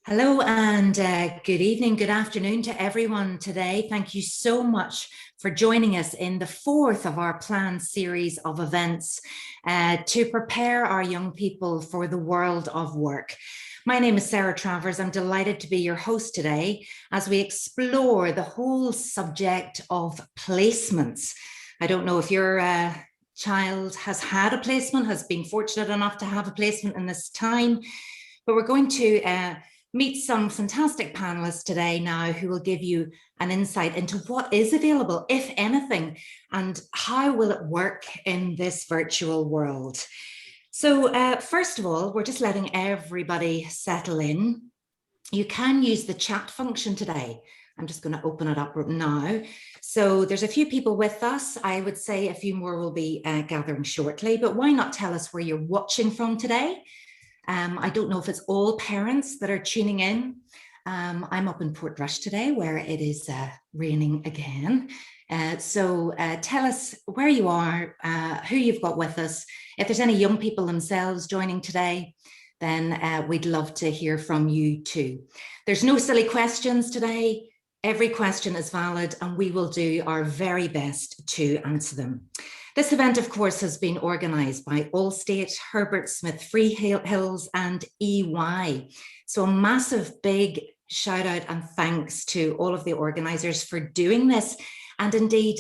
Hello and good evening, good afternoon to everyone today. Thank you so much for joining us in the fourth of our planned series of events to prepare our young people for the world of work. My name is Sarah Travers. I'm delighted to be your host today as we explore the whole subject of placements. I don't know if your child has had a placement, has been fortunate enough to have a placement in this time, but we're going to meet some fantastic panelists today now who will give you an insight into what is available, if anything, and how will it work in this virtual world. So first of all, we're just letting everybody settle in. You can use the chat function today. I'm just going to open it up now. So there's a few people with us. I would say a few more will be gathering shortly, but why not tell us where you're watching from today? I don't know if it's all parents that are tuning in. I'm up in Portrush today where it is raining again. So tell us where you are, who you've got with us. If there's any young people themselves joining today, then we'd love to hear from you too. There's no silly questions today. Every question is valid and we will do our very best to answer them. This event, of course, has been organised by Allstate, Herbert Smith Freehills and EY. So a massive big shout out and thanks to all of the organisers for doing this, and indeed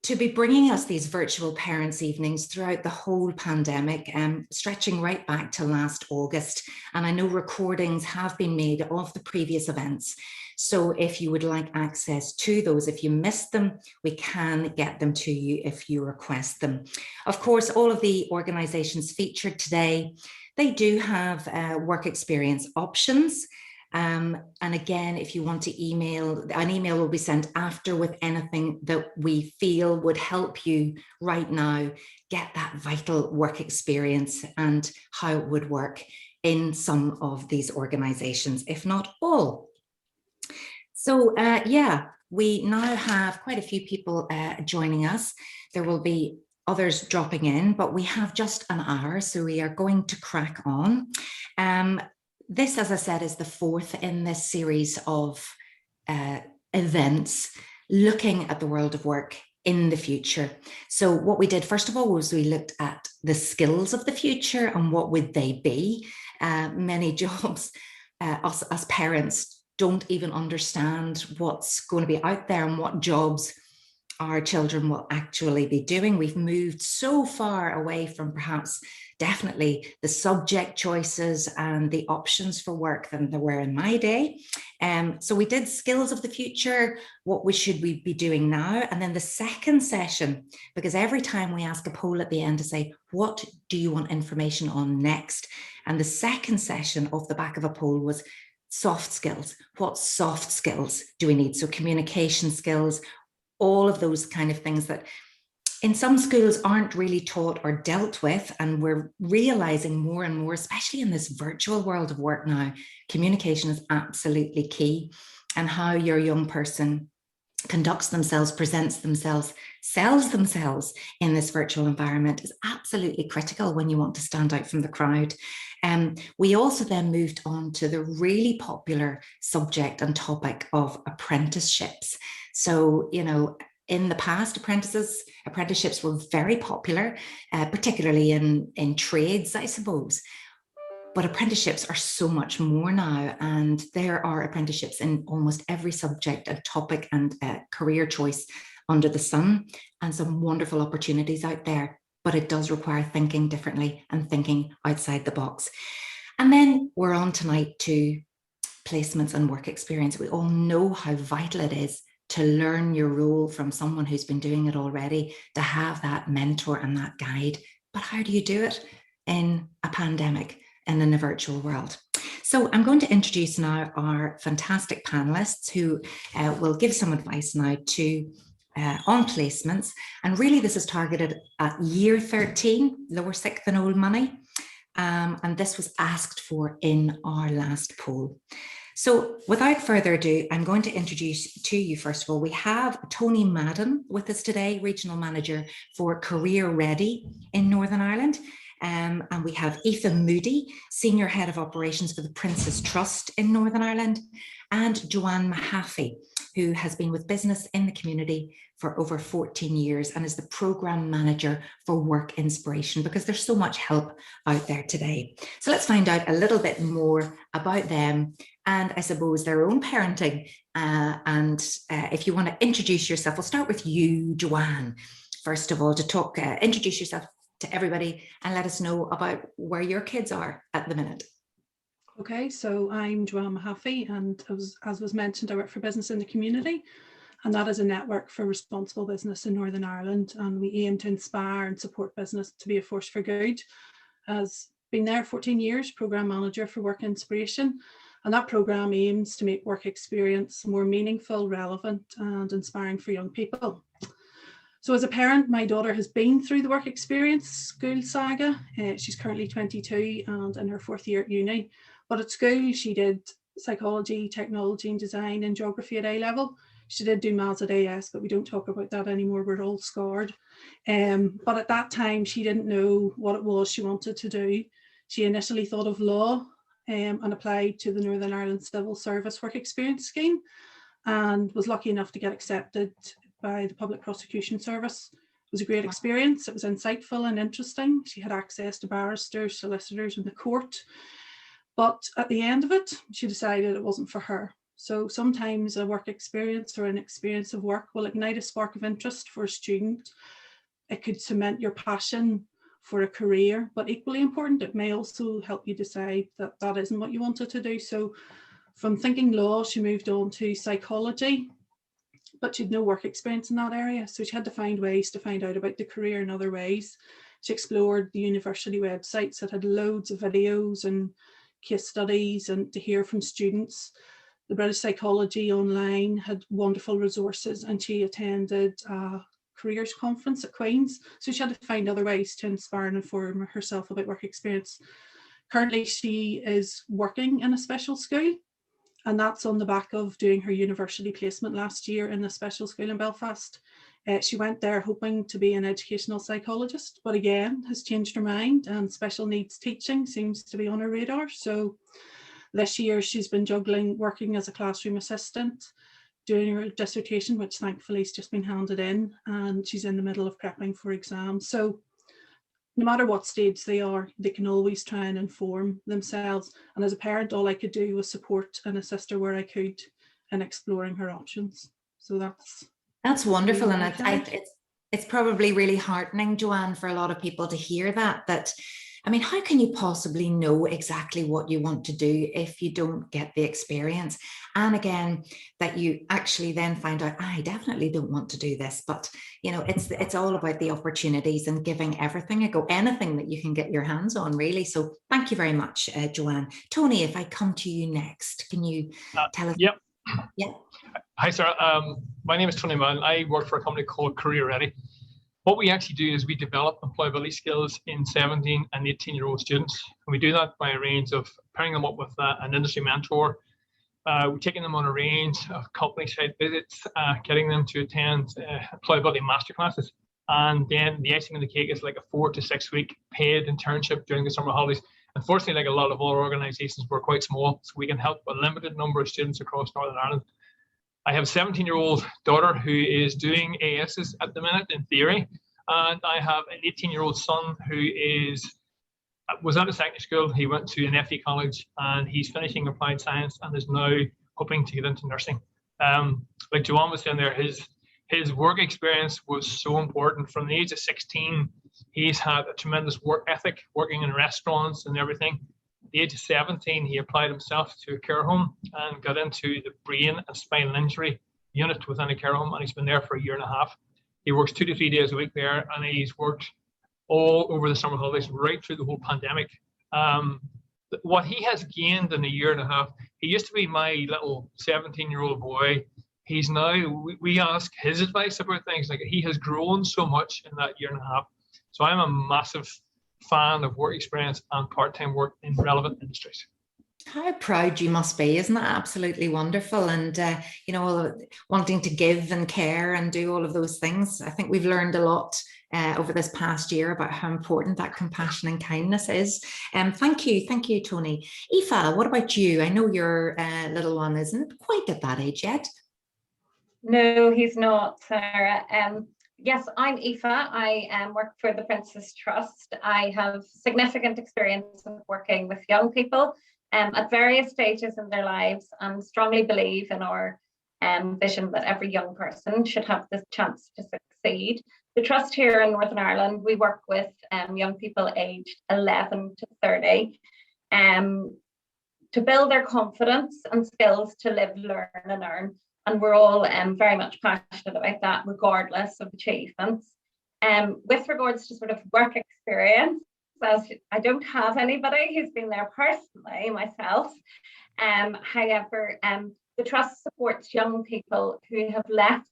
to be bringing us these virtual parents' evenings throughout the whole pandemic, stretching right back to last August. And I know recordings have been made of the previous events. So if you would like access to those, if you missed them, we can get them to you if you request them. Of course, all of the organisations featured today, they do have work experience options. And again, if you want to email, an email will be sent after with anything that we feel would help you right now get that vital work experience and how it would work in some of these organisations, if not all. So yeah, we now have quite a few people joining us. There will be others dropping in, but we have just an hour, so we are going to crack on. This, as I said, is the fourth in this series of events looking at the world of work in the future. So what we did, first of all, was we looked at the skills of the future and what would they be. Many jobs, us as parents, don't even understand what's going to be out there and what jobs our children will actually be doing. We've moved so far away from perhaps definitely the subject choices and the options for work than there were in my day. So we did skills of the future, what should we be doing now? And then the second session, because every time we ask a poll at the end to say, what do you want information on next? And the second session off the back of a poll was soft skills. What soft skills do we need? So communication skills, all of those kind of things that in some schools aren't really taught or dealt with. And we're realizing more and more, especially in this virtual world of work now, communication is absolutely key. And how your young person conducts themselves, presents themselves, sells themselves in this virtual environment is absolutely critical when you want to stand out from the crowd. We also then moved on to the really popular subject and topic of apprenticeships. So, you know, in the past, apprenticeships were very popular, particularly in trades, I suppose. But apprenticeships are so much more now, and there are apprenticeships in almost every subject and topic and career choice under the sun, and some wonderful opportunities out there. But it does require thinking differently and thinking outside the box. And then we're on tonight to placements and work experience. We all know how vital it is to learn your role from someone who's been doing it already, to have that mentor and that guide. But how do you do it in a pandemic and in a virtual world? So I'm going to introduce now our fantastic panelists who will give some advice now to on placements. And really this is targeted at year 13, lower sixth and old money. And this was asked for in our last poll. So without further ado, I'm going to introduce to you, first of all, we have Tony Madden with us today, Regional Manager for Career Ready in Northern Ireland. And we have Ethan Moody, Senior Head of Operations for the Prince's Trust in Northern Ireland, and Joanne Mahaffey, who has been with business in the community for over 14 years and is the Programme Manager for Work Inspiration, because there's so much help out there today. So let's find out a little bit more about them and I suppose their own parenting. If you want to introduce yourself, we'll start with you, Joanne, first of all, to talk, introduce yourself to everybody and let us know about where your kids are at the minute. Okay, so I'm Joanne Mahaffey, and as was mentioned, I work for Business in the Community, and that is a network for responsible business in Northern Ireland, and we aim to inspire and support business to be a force for good. As been there 14 years, Programme Manager for Work Inspiration, and that programme aims to make work experience more meaningful, relevant and inspiring for young people. So as a parent, my daughter has been through the work experience school saga. She's currently 22 and in her 4th year at uni. But at school, she did psychology, technology and design and geography at A level. She did do maths at AS, but we don't talk about that anymore. We're all scarred. But at that time, she didn't know what it was she wanted to do. She initially thought of law and applied to the Northern Ireland Civil Service Work Experience Scheme and was lucky enough to get accepted by the Public Prosecution Service. It was a great experience. It was insightful and interesting. She had access to barristers, solicitors in the court. But at the end of it, she decided it wasn't for her. So sometimes a work experience or an experience of work will ignite a spark of interest for a student. It could cement your passion for a career, but equally important, it may also help you decide that that isn't what you wanted to do. So from thinking law, she moved on to psychology, but she had no work experience in that area. So she had to find ways to find out about the career in other ways. She explored the university websites that had loads of videos and case studies and to hear from students. The British Psychology Online had wonderful resources, and she attended a careers conference at Queen's. So she had to find other ways to inspire and inform herself about work experience. Currently, she is working in a special school, and that's on the back of doing her university placement last year in a special school in Belfast. She went there hoping to be an educational psychologist, but again has changed her mind, and special needs teaching seems to be on her radar. So this year she's been juggling working as a classroom assistant, doing her dissertation, which thankfully has just been handed in, and she's in the middle of prepping for exams. So no matter what stage they are, they can always try and inform themselves. And as a parent, all I could do was support and assist her where I could in exploring her options. So that's wonderful. And it's probably really heartening, Joanne, for a lot of people to hear that, I mean, how can you possibly know exactly what you want to do if you don't get the experience? And again, that you actually then find out, I definitely don't want to do this, but you know, it's all about the opportunities and giving everything a go, anything that you can get your hands on, really. So thank you very much, Joanne. Tony, if I come to you next, can you tell us? Yep. Yeah. Hi, Sarah. My name is Tony Mann. I work for a company called Career Ready. What we actually do is we develop employability skills in 17 and 18-year-old students. And we do that by a range of pairing them up with an industry mentor. We're taking them on a range of company site visits, getting them to attend employability masterclasses. And then the icing on the cake is like a 4 to 6 week paid internship during the summer holidays. Unfortunately, like a lot of other organizations, we're quite small, so we can help a limited number of students across Northern Ireland. I have a 17-year-old daughter who is doing ASs at the minute in theory, and I have an 18-year-old son who was at a secondary school. He went to an FE college and he's finishing applied science and is now hoping to get into nursing. Like Joanne was saying there, his work experience was so important. From the age of 16, he's had a tremendous work ethic, working in restaurants and everything. At the age of 17, he applied himself to a care home and got into the brain and spinal injury unit within a care home, and he's been there for a year and a half. He works 2 to 3 days a week there, and he's worked all over the summer holidays, right through the whole pandemic. What he has gained in a year and a half, he used to be my little 17-year-old boy. He's now, we ask his advice about things. Like, he has grown so much in that year and a half. So I'm a massive fan of work experience and part-time work in relevant industries. How proud you must be. Isn't that absolutely wonderful? And, wanting to give and care and do all of those things. I think we've learned a lot over this past year about how important that compassion and kindness is. Thank you. Thank you, Tony. Aoife, what about you? I know your little one isn't quite at that age yet. No, he's not, Sarah. Yes, I'm Aoife. I work for the Prince's Trust. I have significant experience of working with young people at various stages in their lives, and strongly believe in our vision that every young person should have the chance to succeed. The Trust here in Northern Ireland, we work with young people aged 11 to 30 to build their confidence and skills to live, learn and earn. And we're all very much passionate about that, regardless of achievements. With regards to sort of work experience, as I don't have anybody who's been there personally myself. However, the Trust supports young people who have left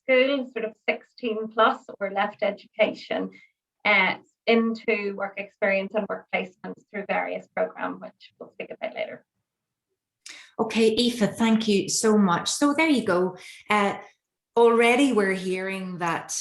school, sort of 16 plus, or left education into work experience and work placements through various programs, which we'll speak about later. Okay, Aoife, thank you so much. So there you go. Already we're hearing that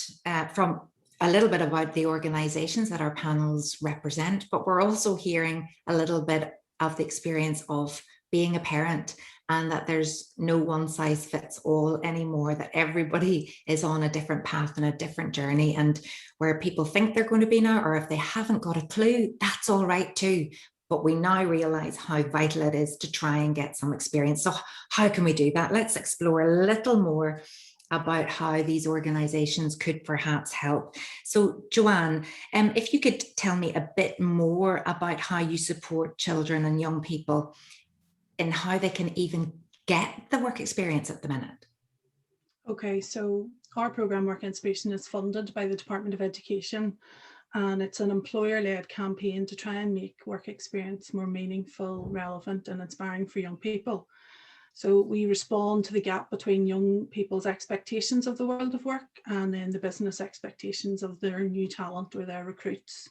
from a little bit about the organisations that our panels represent, but we're also hearing a little bit of the experience of being a parent, and that there's no one size fits all anymore, that everybody is on a different path and a different journey, and where people think they're going to be now, or if they haven't got a clue, that's all right too. But we now realise how vital it is to try and get some experience. So how can we do that? Let's explore a little more about how these organisations could perhaps help. So Joanne, if you could tell me a bit more about how you support children and young people and how they can even get the work experience at the minute. Okay, so our programme Work Inspiration is funded by the Department of Education, and it's an employer-led campaign to try and make work experience more meaningful, relevant and inspiring for young people. So we respond to the gap between young people's expectations of the world of work and then the business expectations of their new talent or their recruits.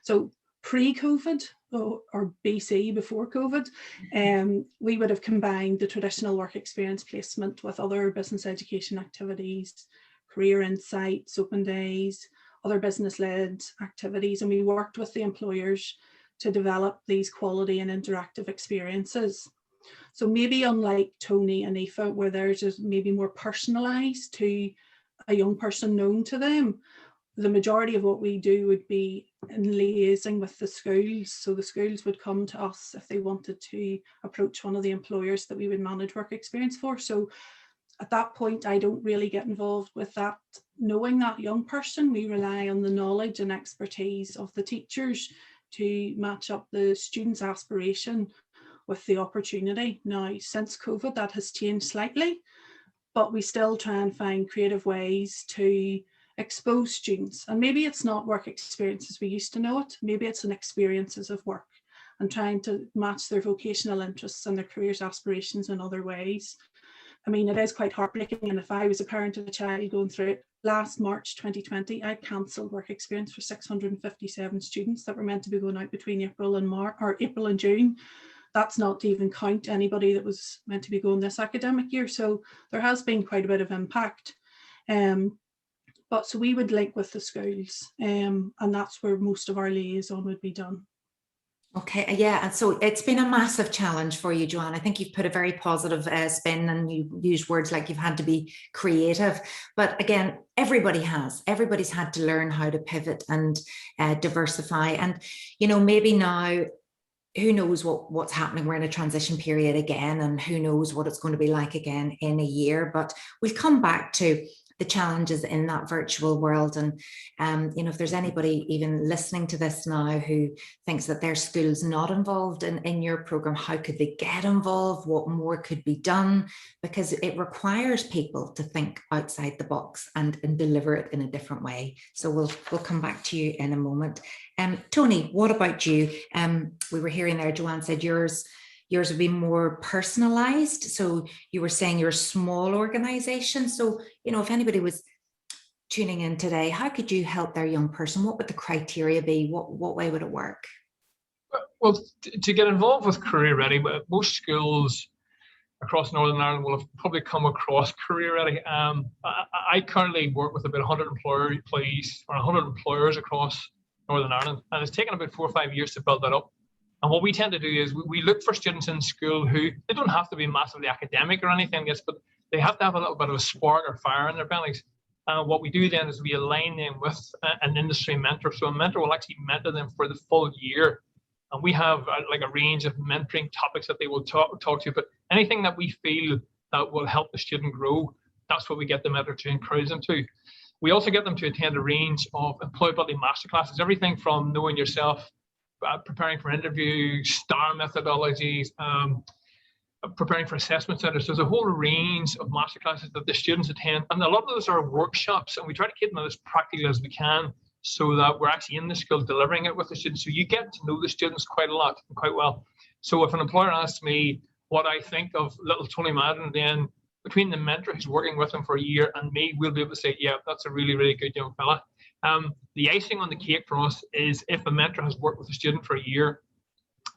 So pre-COVID or BC, before COVID, we would have combined the traditional work experience placement with other business education activities, career insights, open days, other business-led activities, and we worked with the employers to develop these quality and interactive experiences. So maybe unlike Tony and Aoife, where they're just maybe more personalised to a young person known to them, the majority of what we do would be in liaising with the schools. So the schools would come to us if they wanted to approach one of the employers that we would manage work experience for. So at that point, I don't really get involved with that. Knowing that young person, we rely on the knowledge and expertise of the teachers to match up the student's aspiration with the opportunity. Now, since COVID, that has changed slightly, but we still try and find creative ways to expose students. And maybe it's not work experience as we used to know it, maybe it's an experiences of work, and trying to match their vocational interests and their careers aspirations in other ways. I mean, it is quite heartbreaking, and if I was a parent of a child going through it, last March 2020, I cancelled work experience for 657 students that were meant to be going out between April and June. That's not to even count anybody that was meant to be going this academic year. So there has been quite a bit of impact. But so we would link with the schools, and that's where most of our liaison would be done. Okay, yeah, and so it's been a massive challenge for you, Joanne. I think you've put a very positive spin, and you used words like you've had to be creative. But again, everybody's had to learn how to pivot and diversify. And, you know, maybe now, who knows what's happening? We're in a transition period again, and who knows what it's going to be like again in a year. But we'll come back to the challenges in that virtual world. And, you know, if there's anybody even listening to this now who thinks that their school's not involved in your program, how could they get involved? What more could be done? Because it requires people to think outside the box and deliver it in a different way. So we'll come back to you in a moment. Tony, what about you? We were hearing there, Joanne said yours would be more personalized. So you were saying you're a small organization. So, you know, if anybody was tuning in today, how could you help their young person? What would the criteria be? What way would it work? Well, to get involved with Career Ready, most schools across Northern Ireland will have probably come across Career Ready. I currently work with about 100 employees or 100 employers across Northern Ireland, and it's taken about 4 or 5 years to build that up. And what we tend to do is we look for students in school who, they don't have to be massively academic or anything, yes, but they have to have a little bit of a spark or fire in their bellies. What we do then is we align them with an industry mentor. So a mentor will actually mentor them for the full year. And we have like a range of mentoring topics that they will talk to, but anything that we feel that will help the student grow, that's what we get the mentor to encourage them to. We also get them to attend a range of employability masterclasses, everything from knowing yourself, preparing for interviews, STAR methodologies, preparing for assessment centers. There's a whole range of masterclasses that the students attend, and a lot of those are workshops, and we try to keep them as practical as we can, so that we're actually in the school delivering it with the students. So you get to know the students quite a lot and quite well. So if an employer asks me what I think of little Tony Madden, then between the mentor who's working with him for a year and me, we'll be able to say, yeah, that's a really, really good young fella. The icing on the cake for us is if a mentor has worked with a student for a year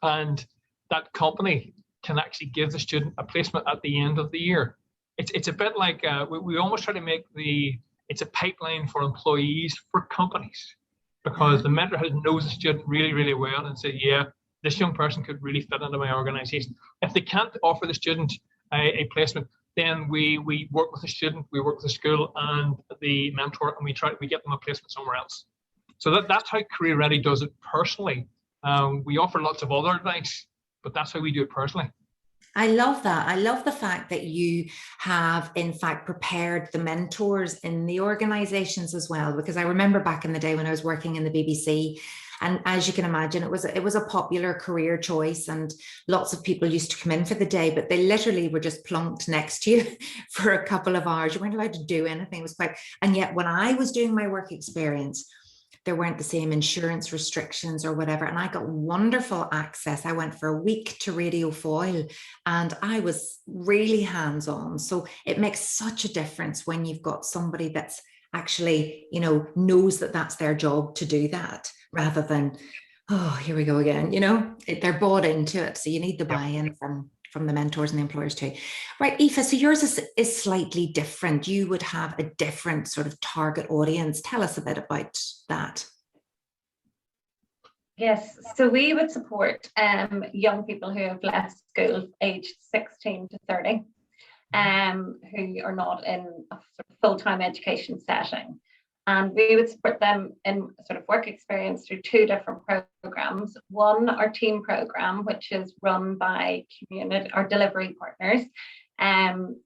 and that company can actually give the student a placement at the end of the year. It's a bit like, we almost try to make it's a pipeline for employees for companies, because the mentor knows the student really, really well and say, yeah, this young person could really fit into my organization. If they can't offer the student a placement, then we work with the student, we work with the school and the mentor, and we get them a placement somewhere else. So that's how Career Ready does it personally. We offer lots of other advice, but that's how we do it personally. I love that. I love the fact that you have, in fact, prepared the mentors in the organizations as well, because I remember back in the day when I was working in the BBC, and as you can imagine, it was a popular career choice, and lots of people used to come in for the day, but they literally were just plunked next to you for a couple of hours. You weren't allowed to do anything. It was quite, and yet when I was doing my work experience, there weren't the same insurance restrictions or whatever. And I got wonderful access. I went for a week to Radio Foyle and I was really hands-on. So it makes such a difference when you've got somebody that's actually, knows that that's their job to do that, rather than, oh, here we go again, they're bought into it. So you need the buy-in from the mentors and the employers too. Right, Aoife, so yours is slightly different. You would have a different sort of target audience. Tell us a bit about that. Yes, so we would support young people who have left school aged 16 to 30, who are not in a sort of full-time education setting. And we would support them in sort of work experience through two different programs. One, our team program, which is run by community or delivery partners,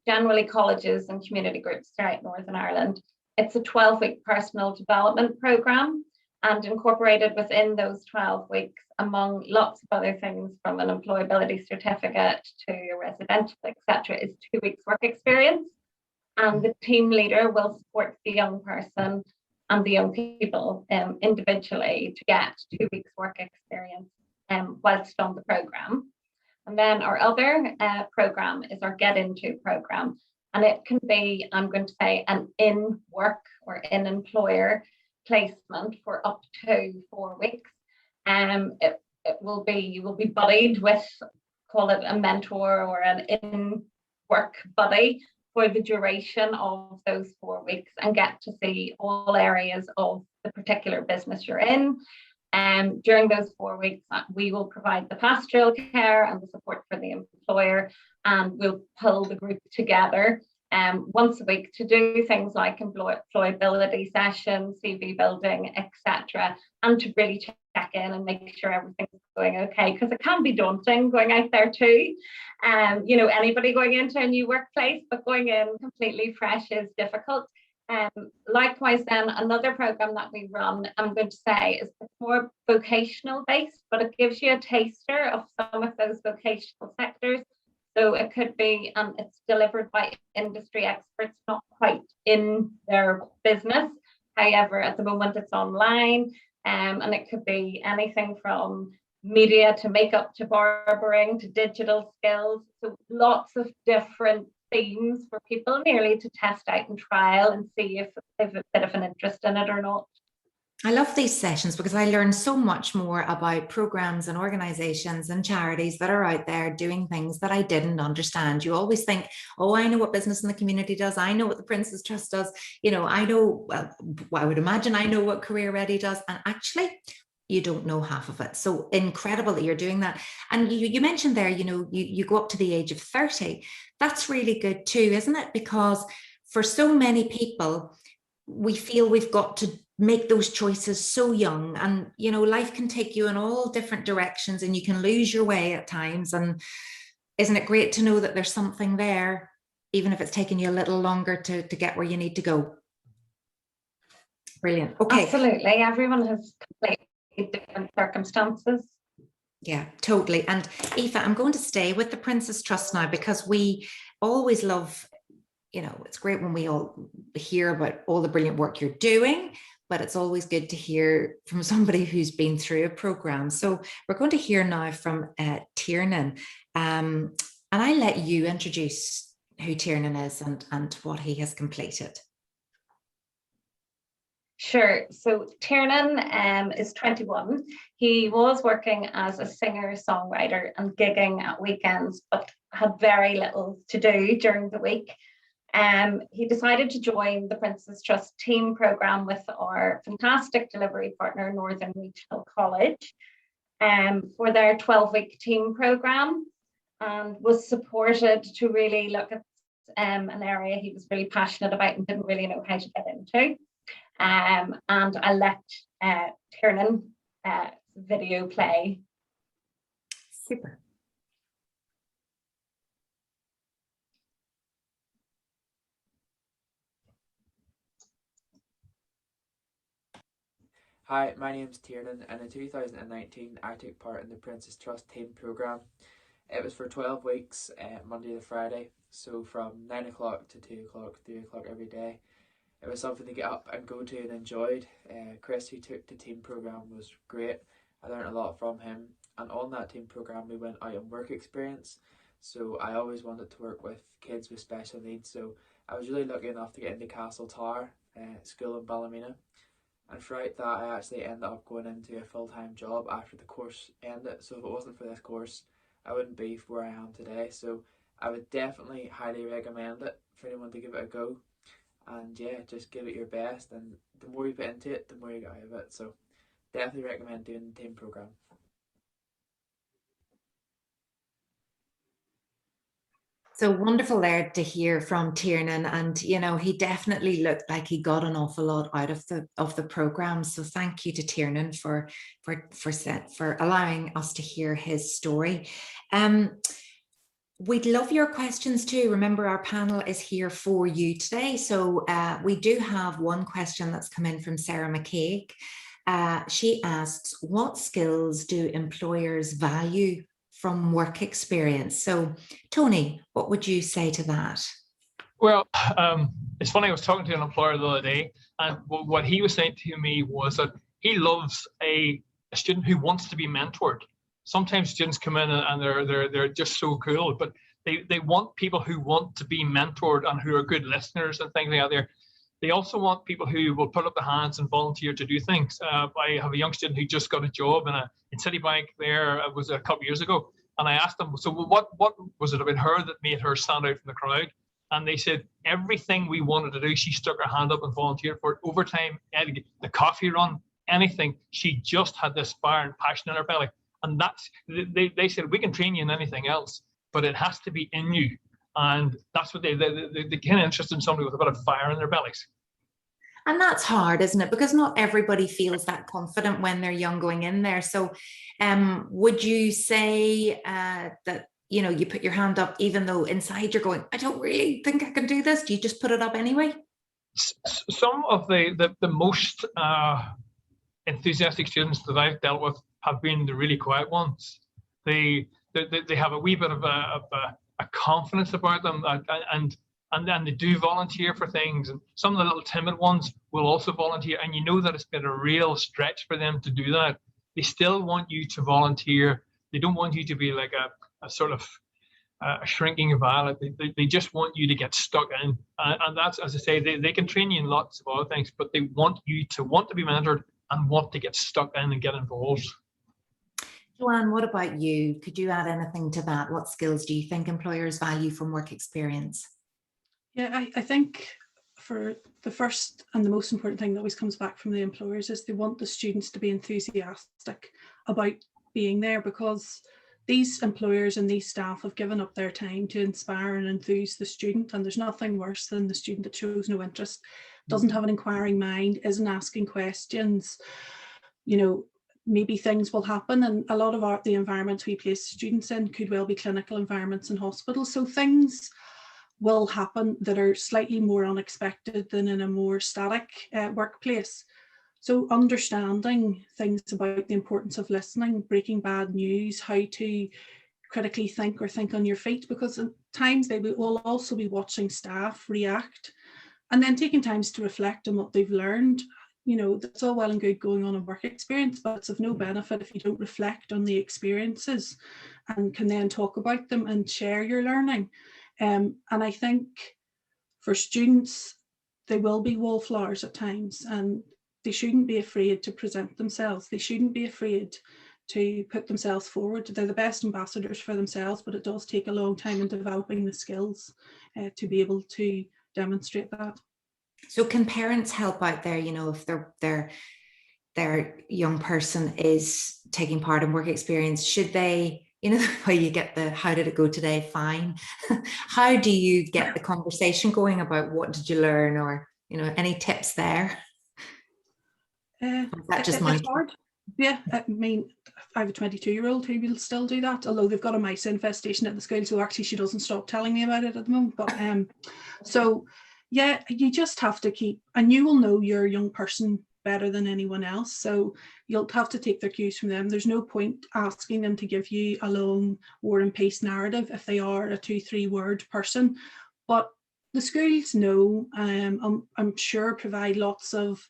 generally colleges and community groups throughout Northern Ireland. It's a 12-week personal development program, and incorporated within those 12 weeks, among lots of other things, from an employability certificate to a residential, etc., is 2 weeks work experience. And the team leader will support the young person and the young people individually to get 2 weeks work experience whilst on the program. And then our other program is our Get Into program. And it can be, I'm going to say, an in-work or in-employer placement for up to 4 weeks. It will be, you will be buddied with, call it a mentor or an in-work buddy, for the duration of those 4 weeks, and get to see all areas of the particular business you're in. During those 4 weeks, we will provide the pastoral care and the support for the employer, and we'll pull the group together once a week to do things like employability sessions, CV building, etc., and to really check in and make sure everything's going okay, because it can be daunting going out there too. Anybody going into a new workplace, but going in completely fresh is difficult. Likewise, then another program that we run, I'm going to say, is more vocational based, but it gives you a taster of some of those vocational sectors. So it could be, it's delivered by industry experts, not quite in their business. However, at the moment it's online, and it could be anything from media to makeup to barbering to digital skills. So lots of different themes for people nearly to test out and trial and see if they've a bit of an interest in it or not. I love these sessions because I learn so much more about programs and organizations and charities that are out there doing things that I didn't understand. You always think, oh, I know what Business in the Community does. I know what the Prince's Trust does. You know, I know, well, I would imagine I know what Career Ready does. And actually, you don't know half of it. So incredible that you're doing that. And you mentioned there, you know, you go up to the age of 30. That's really good too, isn't it? Because for so many people, we feel we've got to make those choices so young, and you know, life can take you in all different directions and you can lose your way at times. And isn't it great to know that there's something there, even if it's taking you a little longer to get where you need to go? Brilliant. Okay. Absolutely. Everyone has completely different circumstances. Yeah, totally. And Aoife, I'm going to stay with the Prince's Trust now, because we always love, you know, it's great when we all hear about all the brilliant work you're doing, but it's always good to hear from somebody who's been through a program. So we're going to hear now from Tiernan. And I'll let you introduce who Tiernan is and what he has completed. Sure. So Tiernan is 21. He was working as a singer-songwriter and gigging at weekends, but had very little to do during the week. He decided to join the Prince's Trust team programme with our fantastic delivery partner, Northern Regional College, for their 12-week team programme, and was supported to really look at an area he was really passionate about and didn't really know how to get into. And I let Tiernan video play. Super. Hi, my name's Tiernan, and in 2019 I took part in the Prince's Trust team programme. It was for 12 weeks, Monday to Friday, so from 9 o'clock to 2 o'clock, 3 o'clock every day. It was something to get up and go to and enjoyed. Chris, who took the team programme, was great. I learned a lot from him, and on that team programme we went out on work experience. So I always wanted to work with kids with special needs, so I was really lucky enough to get into Castle Tower School in Ballymena. And throughout that I actually ended up going into a full-time job after the course ended. So if it wasn't for this course, I wouldn't be where I am today. So I would definitely highly recommend it for anyone to give it a go. And yeah, just give it your best, and the more you put into it, the more you get out of it. So definitely recommend doing the team programme. So wonderful there to hear from Tiernan, and you know, he definitely looked like he got an awful lot out of the program. So thank you to Tiernan for allowing us to hear his story. We'd love your questions too. Remember, our panel is here for you today. So we do have one question that's come in from Sarah McCaig. She asks, what skills do employers value from work experience? So Tony, what would you say to that? Well, it's funny, I was talking to an employer the other day, and what he was saying to me was that he loves a student who wants to be mentored. Sometimes students come in and they're just so cool, but they want people who want to be mentored and who are good listeners and things like that. They also want people who will put up their hands and volunteer to do things. I have a young student who just got a job in Citibank there. It was a couple of years ago. And I asked them, so what was it about her that made her stand out from the crowd? And they said, everything we wanted to do, she stuck her hand up and volunteered for it. Overtime, the coffee run, anything. She just had this fire and passion in her belly. And that's, they said, we can train you in anything else, but it has to be in you. And that's what they kind of interested in somebody with a bit of fire in their bellies. And that's hard, isn't it? Because not everybody feels that confident when they're young going in there. So would you say that, you know, you put your hand up, even though inside you're going, I don't really think I can do this? Do you just put it up anyway? Some of the most enthusiastic students that I've dealt with have been the really quiet ones. They have a wee bit of a confidence about them, and then they do volunteer for things. And some of the little timid ones will also volunteer, and you know that it's been a real stretch for them to do that. They still want you to volunteer. They don't want you to be like a sort of a shrinking violet. They just want you to get stuck in. And that's, as I say, they can train you in lots of other things, but they want you to want to be mentored and want to get stuck in and get involved. Joanne, what about you? Could you add anything to that? What skills do you think employers value from work experience? Yeah, I think for the first and the most important thing that always comes back from the employers is they want the students to be enthusiastic about being there, because these employers and these staff have given up their time to inspire and enthuse the student, and there's nothing worse than the student that shows no interest, doesn't have an inquiring mind, isn't asking questions. You know, maybe things will happen, and a lot of the environments we place students in could well be clinical environments in hospitals, so things will happen that are slightly more unexpected than in a more static workplace. So understanding things about the importance of listening, breaking bad news, how to critically think or think on your feet, because at times they will also be watching staff react, and then taking times to reflect on what they've learned. You know, that's all well and good going on a work experience, but it's of no benefit if you don't reflect on the experiences and can then talk about them and share your learning. And I think for students, they will be wallflowers at times, and they shouldn't be afraid to present themselves. They shouldn't be afraid to put themselves forward. They're the best ambassadors for themselves, but it does take a long time in developing the skills to be able to demonstrate that. So can parents help out there, you know, if their young person is taking part in work experience? Should they, you know, how you get the "how did it go today" fine? How do you get the conversation going about what did you learn, or, you know, any tips there? That just it's hard. Yeah, I mean, I have a 22-year-old who will still do that, although they've got a mice infestation at the school, so actually she doesn't stop telling me about it at the moment. But so yeah, you just have to keep, and you will know your young person better than anyone else, so you'll have to take their cues from them. There's no point asking them to give you a long War and Peace narrative if they are a 2-3 word person. But the schools know, I'm sure, provide lots of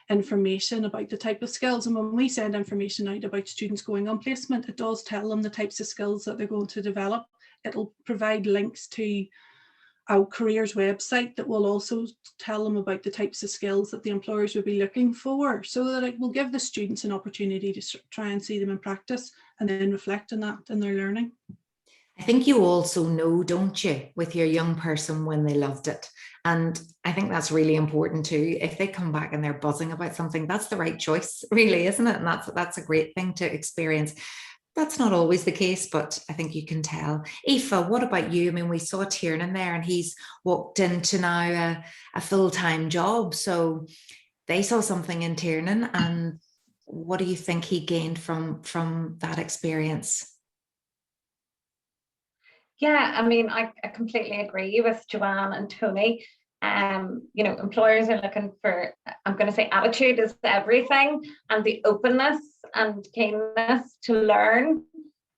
information about the type of skills, and when we send information out about students going on placement, it does tell them the types of skills that they're going to develop. It'll provide links to our careers website that will also tell them about the types of skills that the employers will be looking for, so that it will give the students an opportunity to try and see them in practice and then reflect on that in their learning. I think you also know, don't you, with your young person when they loved it. And I think that's really important too. If they come back and they're buzzing about something, that's the right choice, really, isn't it? And that's a great thing to experience. That's not always the case, but I think you can tell. Aoife, what about you? I mean, we saw Tiernan there, and he's walked into now a full-time job. So they saw something in Tiernan, and what do you think he gained from that experience? Yeah, I mean, I completely agree with Joanne and Tony. You know, employers are looking for, I'm going to say, attitude is everything, and the openness and keenness to learn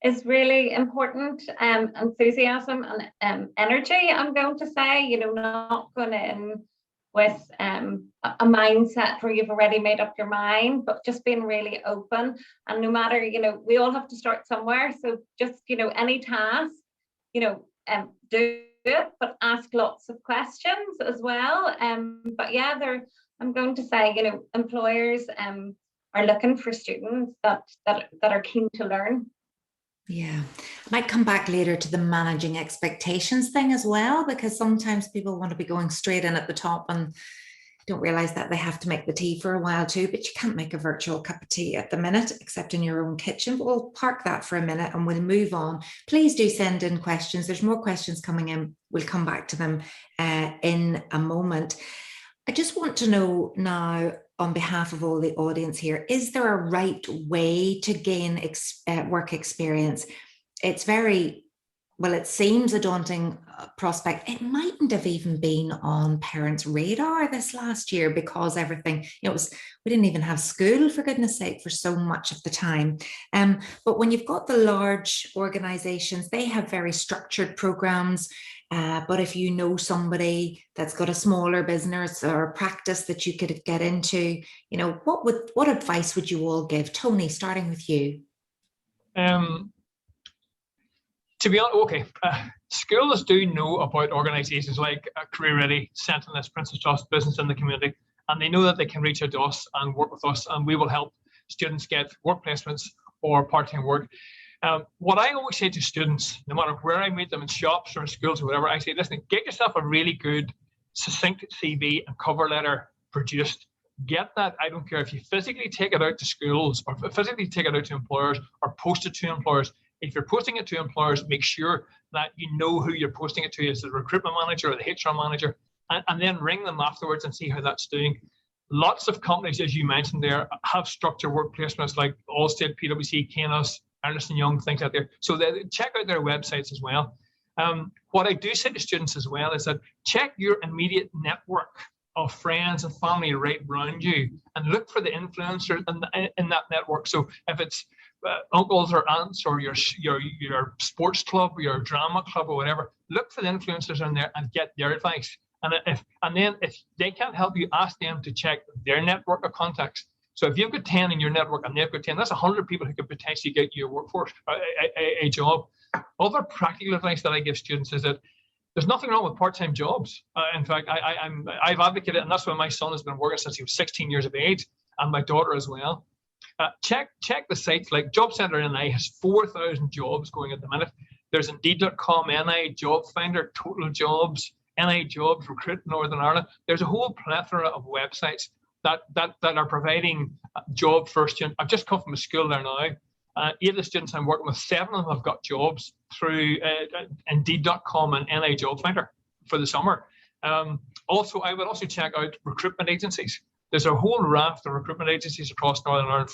is really important. Enthusiasm and energy, I'm going to say, you know, not going in with a mindset where you've already made up your mind, but just being really open. And no matter, you know, we all have to start somewhere. So just, you know, any task, you know, do it, but ask lots of questions as well. But yeah, I'm going to say, you know, employers are looking for students that are keen to learn. Yeah, I might come back later to the managing expectations thing as well, because sometimes people want to be going straight in at the top and don't realize that they have to make the tea for a while too, but you can't make a virtual cup of tea at the minute, except in your own kitchen. But we'll park that for a minute and we'll move on. Please do send in questions. There's more questions coming in. We'll come back to them in a moment. I just want to know now, on behalf of all the audience here, is there a right way to gain work experience? It's very, well, it seems a daunting prospect. It mightn't have even been on parents' radar this last year, because everything, you know, we didn't even have school, for goodness sake, for so much of the time. But when you've got the large organizations, they have very structured programs. But if you know somebody that's got a smaller business or a practice that you could get into, you know, what advice would you all give? Tony, starting with you. To be honest, okay, schools do know about organisations like Career Ready, Sentinel, Prince's Trust, Business in the Community, and they know that they can reach out to us and work with us, and we will help students get work placements or part-time work. What I always say to students, no matter where I meet them, in shops or in schools or whatever, I say, listen, get yourself a really good, succinct CV and cover letter produced. Get that. I don't care if you physically take it out to schools or physically take it out to employers or post it to employers. If you're posting it to employers, make sure that you know who you're posting it to, as the recruitment manager or the HR manager, and then ring them afterwards and see how that's doing. Lots of companies, as you mentioned there, have structured work placements like Allstate, PwC, Kainos, Ernst & Young, things out there. So check out their websites as well. What I do say to students as well is that check your immediate network of friends and family right around you and look for the influencers in that network. So if it's uncles or aunts or your sports club or your drama club or whatever, look for the influencers in there and get their advice. And then if they can't help you, ask them to check their network of contacts. So if you've got 10 in your network and they've got 10, that's 100 people who could potentially get you a workforce, a job. Other practical advice that I give students is that there's nothing wrong with part-time jobs. In fact, I've advocated, and that's why my son has been working since he was 16 years of age, and my daughter as well. Check the sites like Job Centre NI has 4,000 jobs going at the minute. There's Indeed.com, NI, Job Finder, Total Jobs, NI Jobs, Recruit Northern Ireland. There's a whole plethora of websites that are providing jobs for students. I've just come from a school there now. 8 of the students I'm working with, 7 of them have got jobs through Indeed.com and NI Job Finder for the summer. Also, I would also check out recruitment agencies. There's a whole raft of recruitment agencies across Northern Ireland,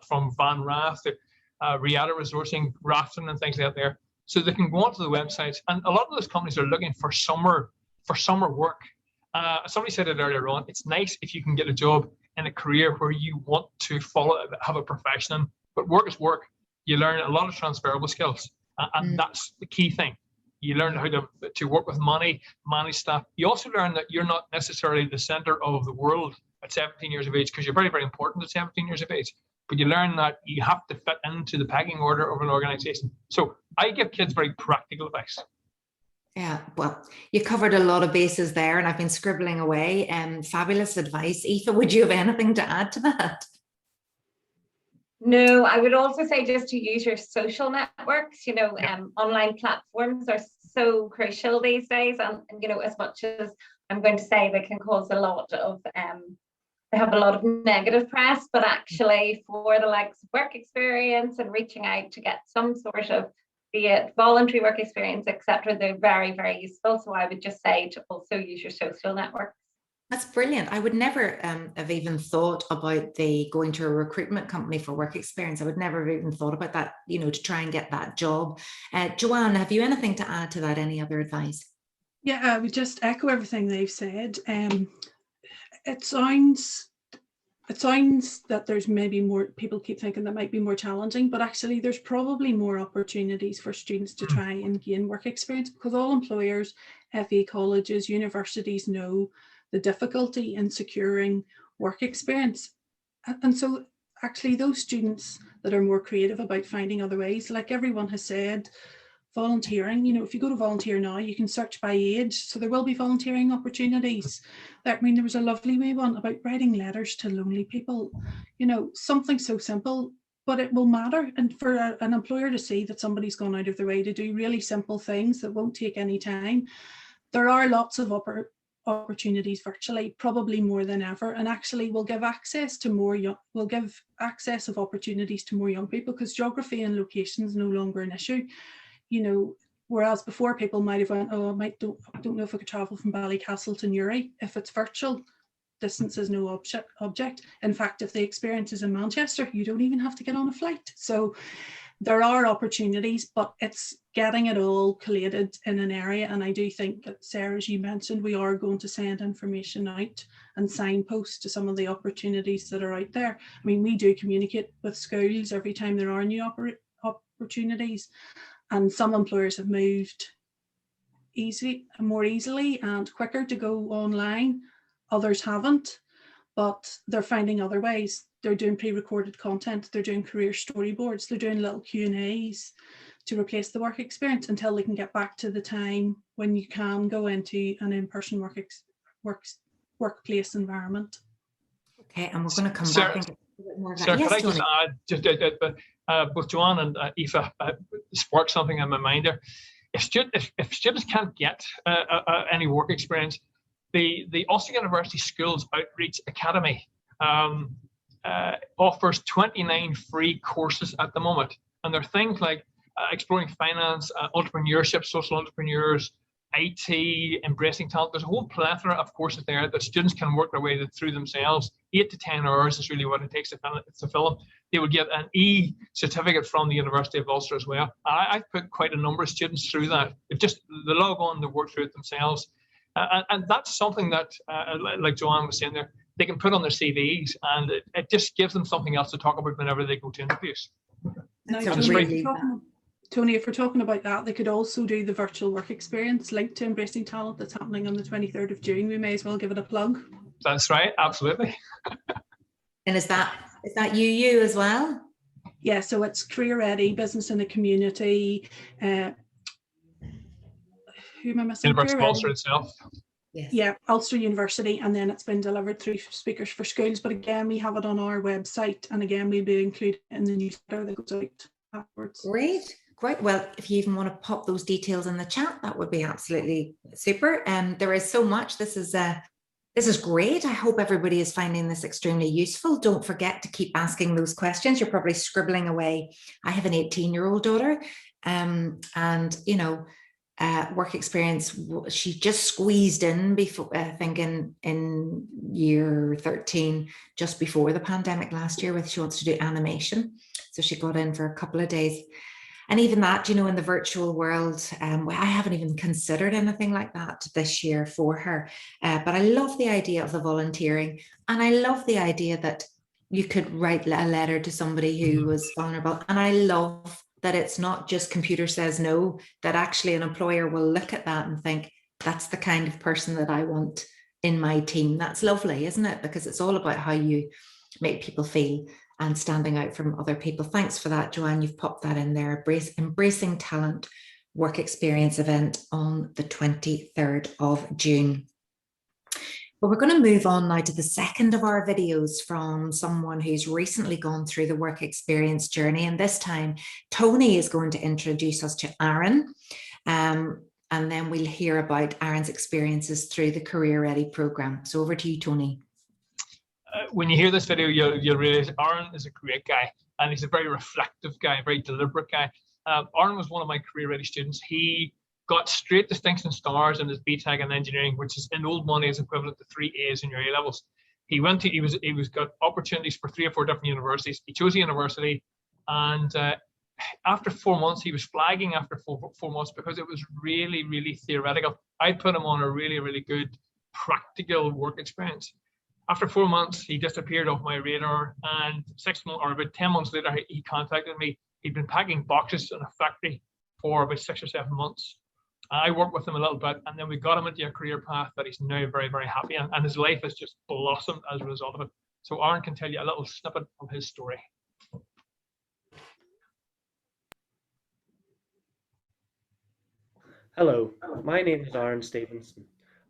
from Van Raft to Riata Resourcing, Rafton, and things like that there. So they can go onto the websites, and a lot of those companies are looking for summer work. Somebody said it earlier on. It's nice if you can get a job in a career where you want to have a profession in, but work is work. You learn a lot of transferable skills, and that's the key thing. You learn how to work with money, manage staff. You also learn that you're not necessarily the center of the world at 17 years of age, because you're very, very important at 17 years of age. But you learn that you have to fit into the pecking order of an organization. So I give kids very practical advice. Yeah, well, you covered a lot of bases there, and I've been scribbling away. Fabulous advice. Aoife, would you have anything to add to that? No, I would also say just to use your social networks. Online platforms are so crucial these days, and as much as I'm going to say they can cause a lot of they have a lot of negative press, but actually for the likes of work experience and reaching out to get some sort of, be it voluntary work experience, etc., they're very, very useful. So I would just say to also use your social networks. That's brilliant. I would never have even thought about going to a recruitment company for work experience. I would never have even thought about that, to try and get that job. Joanne, have you anything to add to that? Any other advice? Yeah, I would just echo everything they've said. It sounds that there's maybe more, people keep thinking that might be more challenging, but actually there's probably more opportunities for students to try and gain work experience, because all employers, FE colleges, universities know the difficulty in securing work experience. And so actually those students that are more creative about finding other ways, like everyone has said, volunteering, if you go to volunteer now, you can search by age, so there will be volunteering opportunities. There was a lovely wee one about writing letters to lonely people, something so simple, but it will matter. And for an employer to see that somebody's gone out of their way to do really simple things that won't take any time, there are lots of opportunities virtually, probably more than ever, and actually will give access of opportunities to more young people, because geography and location is no longer an issue. Whereas before people might have went, don't know if I could travel from Ballycastle to Newry. If it's virtual, distance is no object. In fact, if the experience is in Manchester, you don't even have to get on a flight. So there are opportunities, but it's getting it all collated in an area. And I do think that, Sarah, as you mentioned, we are going to send information out and signpost to some of the opportunities that are out there. I mean, we do communicate with schools every time there are new opportunities. And some employers have moved more easily and quicker to go online. Others haven't, but they're finding other ways. They're doing pre-recorded content. They're doing career storyboards. They're doing little Q&As to replace the work experience until they can get back to the time when you can go into an in-person work workplace environment. Okay, and we're going to come Sarah, back and get a bit more of that. Sarah, Yes, could I Tony. just add, both Joanne and Aoife sparked something in my mind there. If students can't get any work experience, the Ulster University Schools Outreach Academy offers 29 free courses at the moment. And there are things like exploring finance, entrepreneurship, social entrepreneurs, IT, embracing talent. There's a whole plethora of courses there that students can work their way through themselves. 8 to 10 hours is really what it takes to fill them. They would get an e-certificate from the University of Ulster as well. I've put quite a number of students through that. They log on, they work through it themselves. And that's something that, like Joanne was saying there, they can put on their CVs, and it just gives them something else to talk about whenever they go to interviews. Now, Sounds Tony, if we're talking about that, they could also do the virtual work experience linked to Embracing Talent that's happening on the 23rd of June. We may as well give it a plug. That's right, absolutely. And is that you as well? Yeah, so it's Career Ready, Business in the Community. Who am I missing? University of Ulster itself. Yes. Yeah, Ulster University, and then it's been delivered through Speakers for Schools. But again, we have it on our website, and again, we'll be included in the newsletter that goes out afterwards. Great. Well, if you even want to pop those details in the chat, that would be absolutely super. There is so much. This is great. I hope everybody is finding this extremely useful. Don't forget to keep asking those questions. You're probably scribbling away. I have an 18-year-old daughter, and you know, work experience, she just squeezed in before, I think in year 13, just before the pandemic last year, with she wants to do animation. So she got in for a couple of days. And even that, you know, in the virtual world, I haven't even considered anything like that this year for her. But I love the idea of the volunteering. And I love the idea that you could write a letter to somebody who was vulnerable. And I love that it's not just computer says no, that actually an employer will look at that and think, that's the kind of person that I want in my team. That's lovely, isn't it? Because it's all about how you make people feel and standing out from other people. Thanks for that, Joanne. You've popped that in there. Embracing Talent work experience event on the 23rd of June. But we're going to move on now to the second of our videos from someone who's recently gone through the work experience journey. And this time, Tony is going to introduce us to Aaron. And then we'll hear about Aaron's experiences through the Career Ready program. So over to you, Tony. When you hear this video, you'll realize Aaron is a great guy, and he's a very reflective guy, a very deliberate guy. Aaron was one of my Career Ready students. He got straight distinction stars in his BTEC in engineering, which is in old money is equivalent to 3 A's in your A levels. He was got opportunities for 3 or 4 different universities. He chose a university, and after 4 months, he was flagging after four months because it was really, really theoretical. I put him on a really, really good practical work experience. After 4 months, he disappeared off my radar, and 6 months or about 10 months later, he contacted me. He'd been packing boxes in a factory for about 6 or 7 months. I worked with him a little bit, and then we got him into a career path that he's now very, very happy in, and his life has just blossomed as a result of it. So Aaron can tell you a little snippet of his story. Hello, my name is Aaron Stevenson,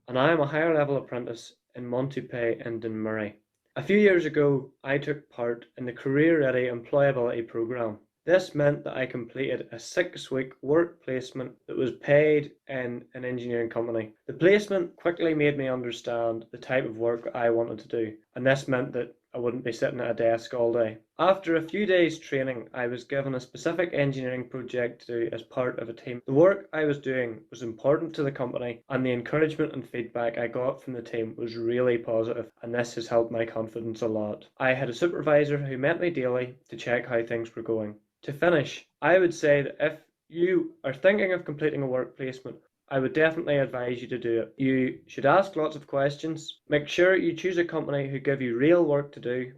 and I am a higher level apprentice in Montupet in Dunmurry. A few years ago, I took part in the Career Ready Employability Programme. This meant that I completed a 6-week work placement that was paid in an engineering company. The placement quickly made me understand the type of work I wanted to do, and this meant that I wouldn't be sitting at a desk all day. After a few days training, I was given a specific engineering project to do as part of a team. The work I was doing was important to the company, and the encouragement and feedback I got from the team was really positive, and this has helped my confidence a lot. I had a supervisor who met me daily to check how things were going. To finish, I would say that if you are thinking of completing a work placement, I would definitely advise you to do it. You should ask lots of questions, make sure you choose a company who give you real work to do,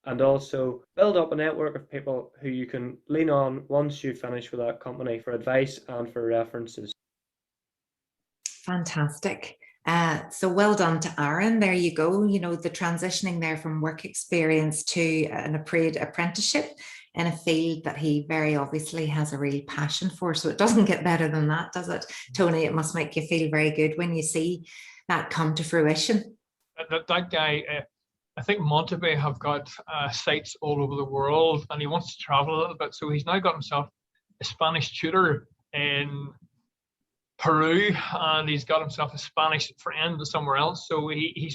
and also build up a network of people who you can lean on once you finish with that company for advice and for references. Fantastic. So well done to Aaron. There you go. You know, the transitioning there from work experience to an apprenticeship in a field that he very obviously has a real passion for. So it doesn't get better than that, does it, Tony? It must make you feel very good when you see that come to fruition. That guy, I think Montebay have got sites all over the world, and he wants to travel a little bit. So he's now got himself a Spanish tutor in Peru, and he's got himself a Spanish friend somewhere else. So he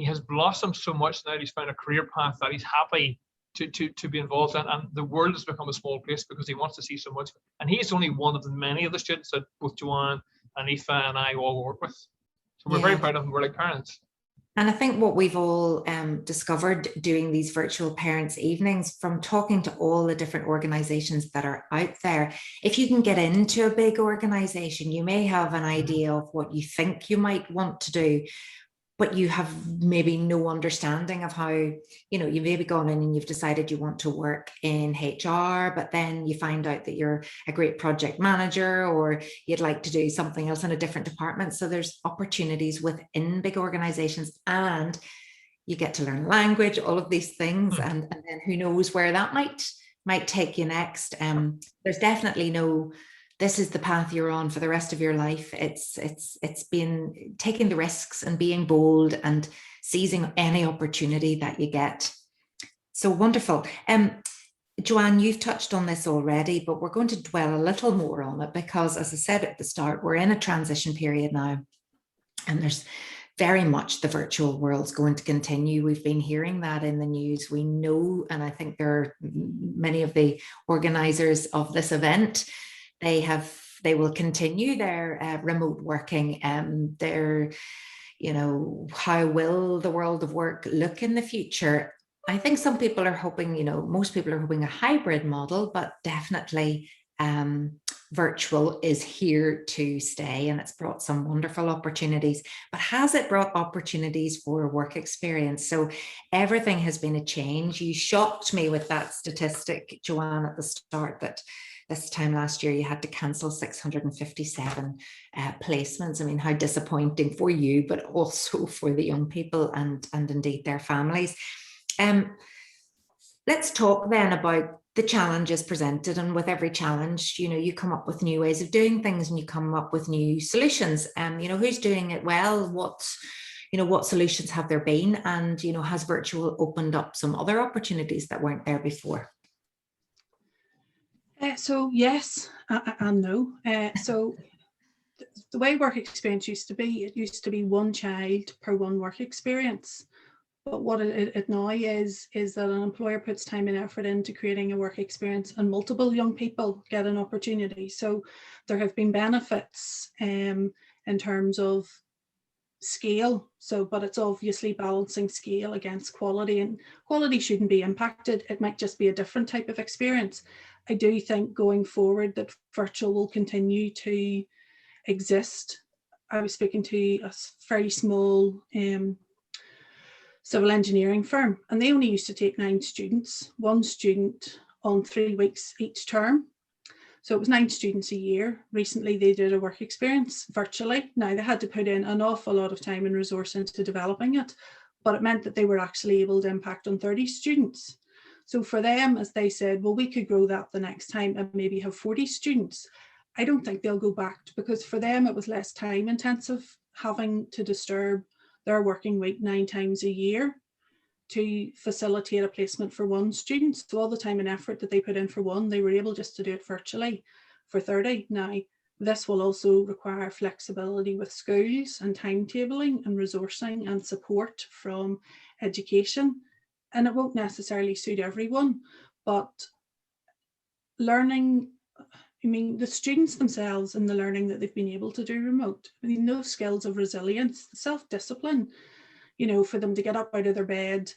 has blossomed so much now. He's found a career path that he's happy to be involved in, and the world has become a small place because he wants to see so much. And he's only one of the many of the students that both Joanne and Aoife and I all work with. So we're very proud of them. We're like parents. And I think what we've all discovered doing these virtual parents' evenings, from talking to all the different organizations that are out there, if you can get into a big organization, you may have an idea of what you think you might want to do, but you have maybe no understanding of how, you know, you maybe gone in and you've decided you want to work in HR, but then you find out that you're a great project manager, or you'd like to do something else in a different department. So there's opportunities within big organizations, and you get to learn language, all of these things. And then who knows where that might take you next. There's definitely no, this is the path you're on for the rest of your life. It's been taking the risks and being bold and seizing any opportunity that you get. So wonderful. Joanne, you've touched on this already, but we're going to dwell a little more on it because, as I said at the start, we're in a transition period now, and there's very much the virtual world's going to continue. We've been hearing that in the news. We know, and I think there are many of the organizers of this event, they will continue their remote working. You know, how will the world of work look in the future? I think some people are hoping, you know, most people are hoping a hybrid model, but definitely virtual is here to stay, and it's brought some wonderful opportunities. But has it brought opportunities for work experience? So everything has been a change. You shocked me with that statistic, Joanne, at the start, that this time last year you had to cancel 657 placements. I mean, how disappointing for you, but also for the young people and indeed their families. Let's talk then about the challenges presented, and with every challenge, you know, you come up with new ways of doing things, and you come up with new solutions. You know, who's doing it well? What solutions have there been? And, you know, has virtual opened up some other opportunities that weren't there before? So yes and no. So the way work experience used to be, it used to be one child per one work experience. But what it now is that an employer puts time and effort into creating a work experience, and multiple young people get an opportunity. So there have been benefits in terms of scale. So, but it's obviously balancing scale against quality, and quality shouldn't be impacted. It might just be a different type of experience. I do think going forward that virtual will continue to exist. I was speaking to a very small civil engineering firm, and they only used to take 9 students, one student on 3 weeks each term. So it was 9 students a year. Recently, they did a work experience virtually. Now, they had to put in an awful lot of time and resource into developing it, but it meant that they were actually able to impact on 30 students. So for them, as they said, well, we could grow that the next time and maybe have 40 students. I don't think they'll go back, because for them, it was less time intensive having to disturb their working week 9 times a year to facilitate a placement for one student. So all the time and effort that they put in for one, they were able just to do it virtually for 30. Now, this will also require flexibility with schools and timetabling and resourcing and support from education. And it won't necessarily suit everyone, but learning, I mean, the students themselves and the learning that they've been able to do remote, I mean, those skills of resilience, self-discipline, you know, for them to get up out of their bed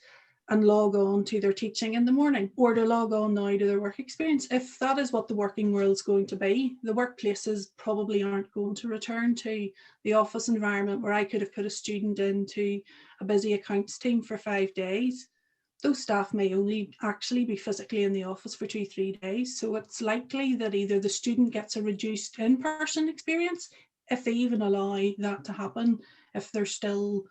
and log on to their teaching in the morning, or to log on now to their work experience. If that is what the working world's going to be, the workplaces probably aren't going to return to the office environment where I could have put a student into a busy accounts team for 5 days. Those staff may only actually be physically in the office for 2-3 days. So it's likely that either the student gets a reduced in-person experience, if they even allow that to happen, if there's still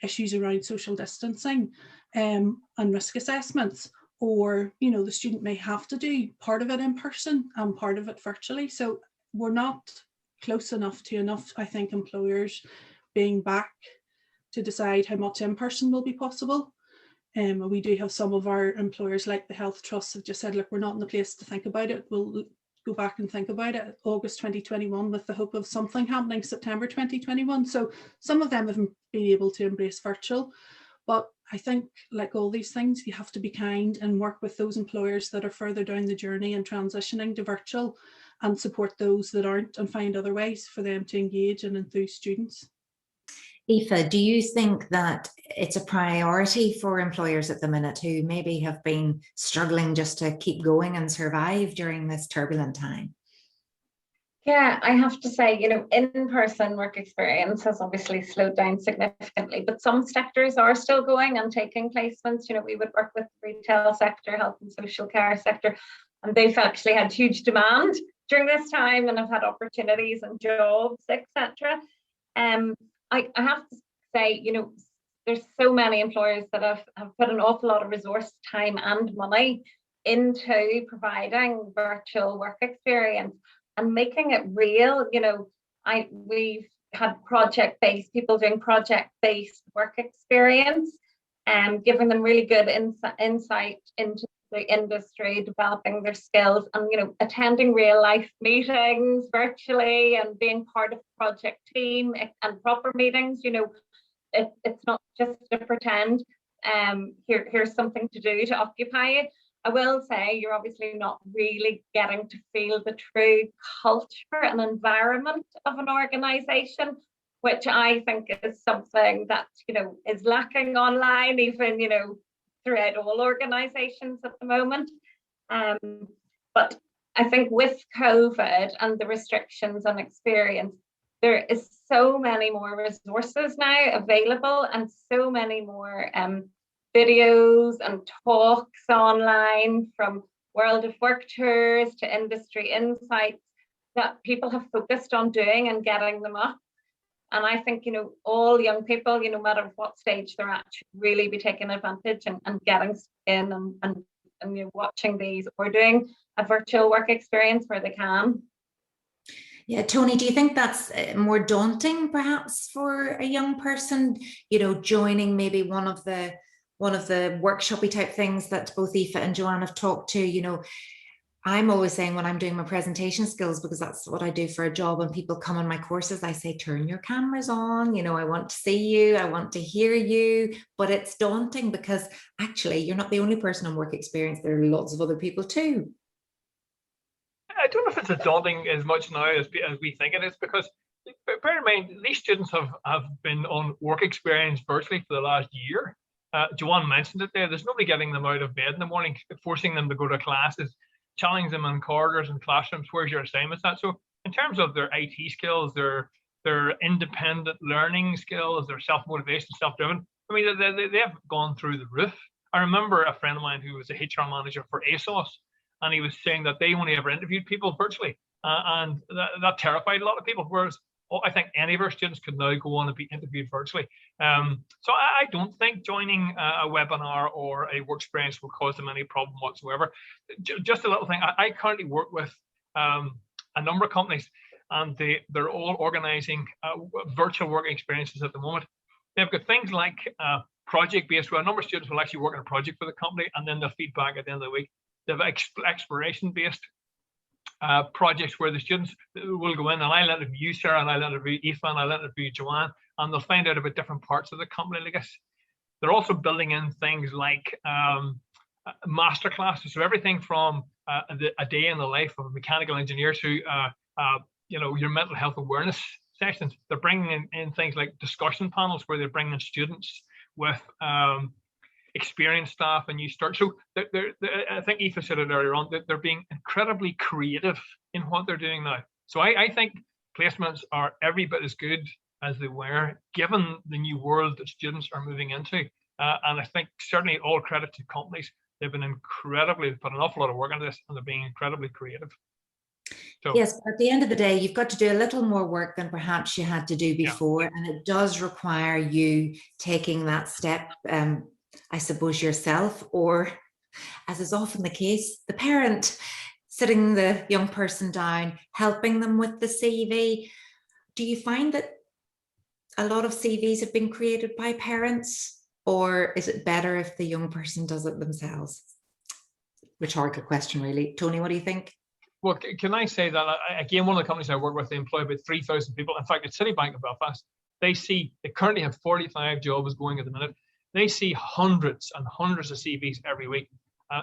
issues around social distancing and risk assessments, or, you know, the student may have to do part of it in person and part of it virtually. So we're not close enough to I think, employers being back to decide how much in-person will be possible. We do have some of our employers, like the Health Trusts, have just said, look, we're not in the place to think about it. We'll go back and think about it August 2021 with the hope of something happening September 2021. So some of them have been able to embrace virtual. But I think, like all these things, you have to be kind and work with those employers that are further down the journey and transitioning to virtual, and support those that aren't, and find other ways for them to engage and enthuse students. Aoife, do you think that it's a priority for employers at the minute who maybe have been struggling just to keep going and survive during this turbulent time? Yeah, I have to say, in-person work experience has obviously slowed down significantly, but some sectors are still going and taking placements. We would work with the retail sector, health and social care sector, and they've actually had huge demand during this time and have had opportunities and jobs, etc. I have to say, there's so many employers that have put an awful lot of resource, time and money into providing virtual work experience and making it real. We've had people doing project-based work experience, and giving them really good insight into the industry, developing their skills, and attending real life meetings virtually and being part of the project team and proper meetings. It's not just to pretend here's something to do to occupy you. I will say you're obviously not really getting to feel the true culture and environment of an organisation, which I think is something that is lacking online, even throughout all organisations at the moment. But I think with COVID and the restrictions and experience, there is so many more resources now available, and so many more videos and talks online, from World of Work tours to industry insights, that people have focused on doing and getting them up. And I think, all young people, no matter what stage they're at, should really be taking advantage and getting in and watching these, or doing a virtual work experience where they can. Yeah, Tony, do you think that's more daunting perhaps for a young person, joining maybe one of the workshopy type things that both Aoife and Joanne have talked to? I'm always saying, when I'm doing my presentation skills, because that's what I do for a job, and people come on my courses, I say, turn your cameras on, I want to see you, I want to hear you. But it's daunting because actually you're not the only person on work experience. There are lots of other people too. I don't know if it's as daunting as much now as we think it is, because bear in mind, these students have been on work experience virtually for the last year. Joanne mentioned it there. There's nobody getting them out of bed in the morning, forcing them to go to classes, challenging them in corridors and classrooms. Where's your assignments at? So in terms of their IT skills, their independent learning skills, their self-motivation, self-driven, I mean, they have gone through the roof. I remember a friend of mine who was a HR manager for ASOS, and he was saying that they only ever interviewed people virtually, and that terrified a lot of people. Whereas I think any of our students could now go on and be interviewed virtually. So I don't think joining a webinar or a work experience will cause them any problem whatsoever. Just a little thing, I currently work with a number of companies, and they're all organising virtual work experiences at the moment. They've got things like project-based, where a number of students will actually work on a project for the company, and then they'll feedback at the end of the week. They have exploration-based projects where the students will go in, and I'll interview Sarah, and I'll interview Aoife, and I'll interview Joanne, and they'll find out about different parts of the company. Like this, they're also building in things like master classes, so everything from a day in the life of a mechanical engineer to your mental health awareness sessions. They're bringing in things like discussion panels, where they're bringing students with experienced staff, and you start. So I think Aoife said it earlier on, that they're being incredibly creative in what they're doing now. So I think placements are every bit as good as they were, given the new world that students are moving into. And I think certainly all credit to companies. They've put an awful lot of work into this, and they're being incredibly creative. So, yes, but at the end of the day, you've got to do a little more work than perhaps you had to do before. Yeah. And it does require you taking that step, I suppose, yourself, or, as is often the case, the parent, sitting the young person down, helping them with the CV. Do you find that a lot of CVs have been created by parents, or is it better if the young person does it themselves? Rhetorical question, really. Tony, what do you think? Well, can I say that, again, one of the companies I work with, they employ about 3,000 people. In fact, at Citibank of Belfast, they currently have 45 jobs going at the minute. They see hundreds and hundreds of CVs every week.